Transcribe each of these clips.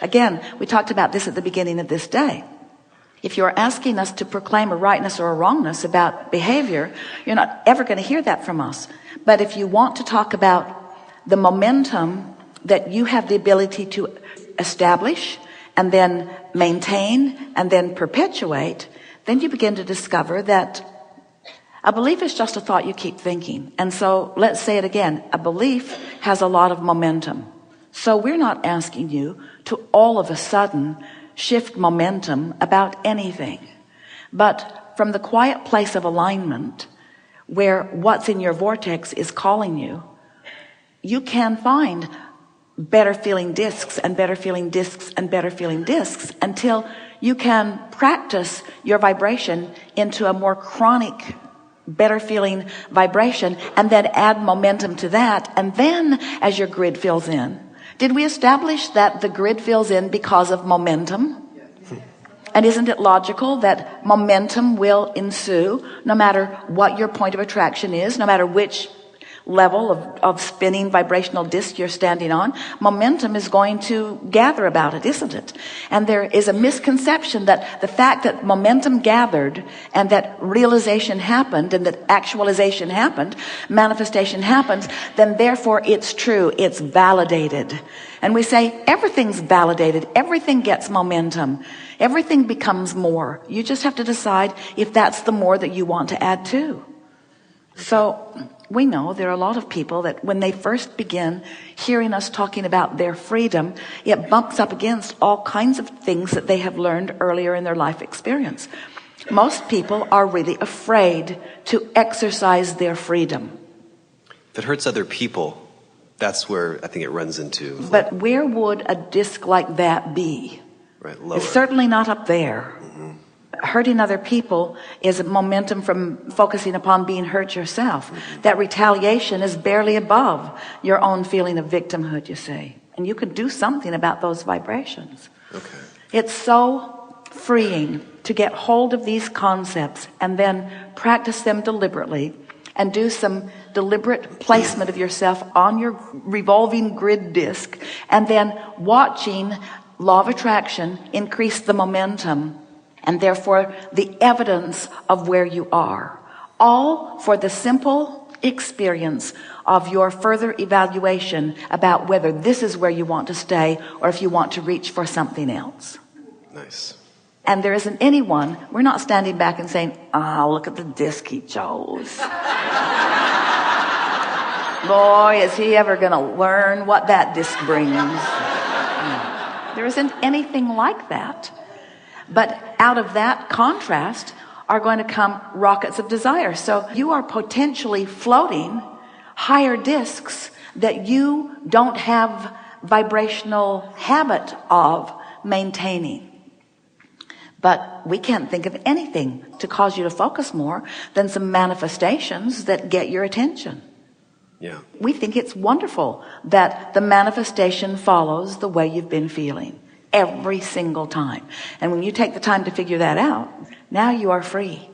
Again, we talked about this at the beginning of this day. If you're asking us to proclaim a rightness or a wrongness about behavior, you're not ever going to hear that from us. But if you want to talk about the momentum that you have the ability to establish and then maintain and then perpetuate, then you begin to discover that a belief is just a thought you keep thinking. And so let's say it again. A belief has a lot of momentum. So we're not asking you to all of a sudden shift momentum about anything. But from the quiet place of alignment, where what's in your vortex is calling you, you can find better feeling discs and better feeling discs and better feeling discs until you can practice your vibration into a more chronic, better feeling vibration, and then add momentum to that. And then as your grid fills in, did we establish that the grid fills in because of momentum? And isn't it logical that momentum will ensue no matter what your point of attraction is, no matter which level of spinning vibrational disc you're standing on? Momentum is going to gather about it, isn't it? And there is a misconception that the fact that momentum gathered and that realization happened and that actualization happened, manifestation happens, then therefore it's true, it's validated. And we say everything's validated, everything gets momentum, everything becomes more. You just have to decide if that's the more that you want to add to. So we know there are a lot of people that when they first begin hearing us talking about their freedom, it bumps up against all kinds of things that they have learned earlier in their life experience. Most people are really afraid to exercise their freedom. If it hurts other people, that's where I think it runs into. But where would a disc like that be? Right, lower. It's certainly not up there. Hurting other people is a momentum from focusing upon being hurt yourself. That retaliation is barely above your own feeling of victimhood, you see. And you can do something about those vibrations. Okay. It's so freeing to get hold of these concepts and then practice them deliberately and do some deliberate placement of yourself on your revolving grid disc, and then watching law of attraction increase the momentum and therefore the evidence of where you are, all for the simple experience of your further evaluation about whether this is where you want to stay or if you want to reach for something else. Nice. And there isn't anyone, we're not standing back and saying, oh, look at the disc he chose. Boy, is he ever going to learn what that disc brings. There isn't anything like that. But out of that contrast are going to come rockets of desire. So you are potentially floating higher discs that you don't have vibrational habit of maintaining. But we can't think of anything to cause you to focus more than some manifestations that get your attention. Yeah. We think it's wonderful that the manifestation follows the way you've been feeling every single time. And when you take the time to figure that out, now you are free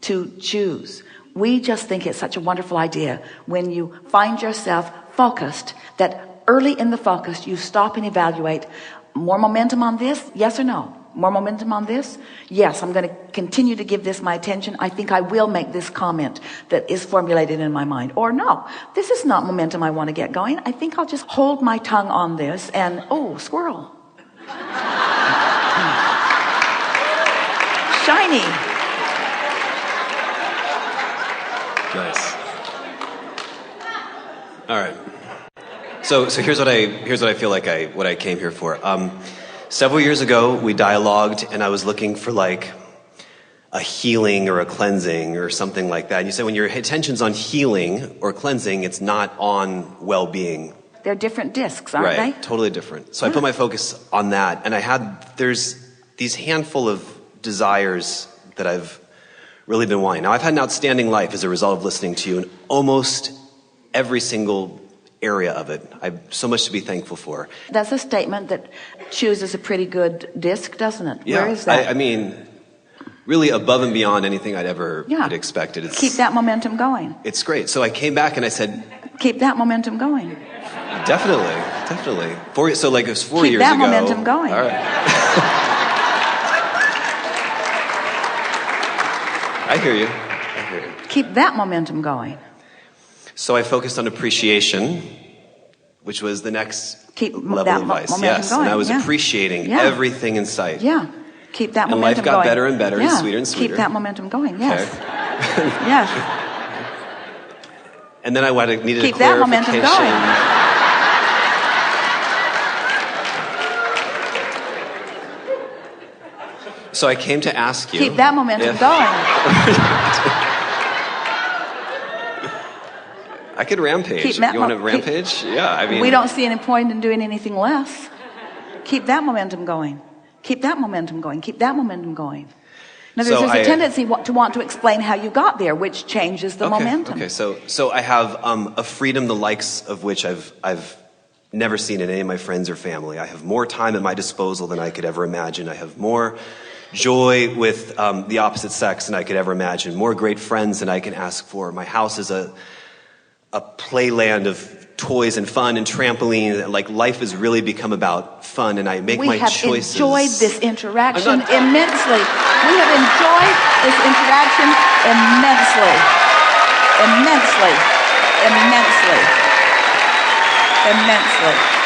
to choose. We just think it's such a wonderful idea when you find yourself focused, that early in the focus you stop and evaluate, more momentum on this, yes or no? More momentum on this? Yes, I'm going to continue to give this my attention. I think I will make this comment that is formulated in my mind. Or no, this is not momentum I want to get going. I think I'll just hold my tongue on this and, oh, squirrel. Shiny. Nice. All right. So here's what I feel like what I came here for. Several years ago, we dialogued, and I was looking for like a healing or a cleansing or something like that. And you said when your attention's on healing or cleansing, it's not on well-being. They're different discs, aren't right, they? Totally different. So I put my focus on that, and there's these handful of desires that I've really been wanting. Now, I've had an outstanding life as a result of listening to you in almost every single area of it. I have so much to be thankful for. That's a statement that chooses a pretty good disc, doesn't it? Yeah, where is that? I mean, really above and beyond anything I'd ever had expected. Keep that momentum going. It's great. So I came back and I said, keep that momentum going. Definitely. So like it was 4 years Keep that ago. momentum going. All right. I hear you. Keep that momentum going. So I focused on appreciation, which was the next level that of vice. momentum Yes, going. and I was Yeah. appreciating Yeah. everything in sight. Yeah. Keep that And momentum life got going. better and better and Yeah. sweeter and sweeter. Keep that momentum going. Yes. Okay. Yes. And then I needed Keep a that clarification. momentum going. So I came to ask you. Keep that momentum going. I could rampage. You want to rampage? Yeah, I mean. We don't see any point in doing anything less. Keep that momentum going. Keep that momentum going. Keep that momentum going. Now, there's a tendency to want to explain how you got there, which changes the momentum. Okay, so I have a freedom the likes of which I've never seen in any of my friends or family. I have more time at my disposal than I could ever imagine. I have more joy with the opposite sex than I could ever imagine. More great friends than I can ask for. My house is a playland of toys and fun and trampoline. Like life has really become about fun, and I make my choices. We have enjoyed this interaction immensely. We have enjoyed this interaction immensely. Immensely.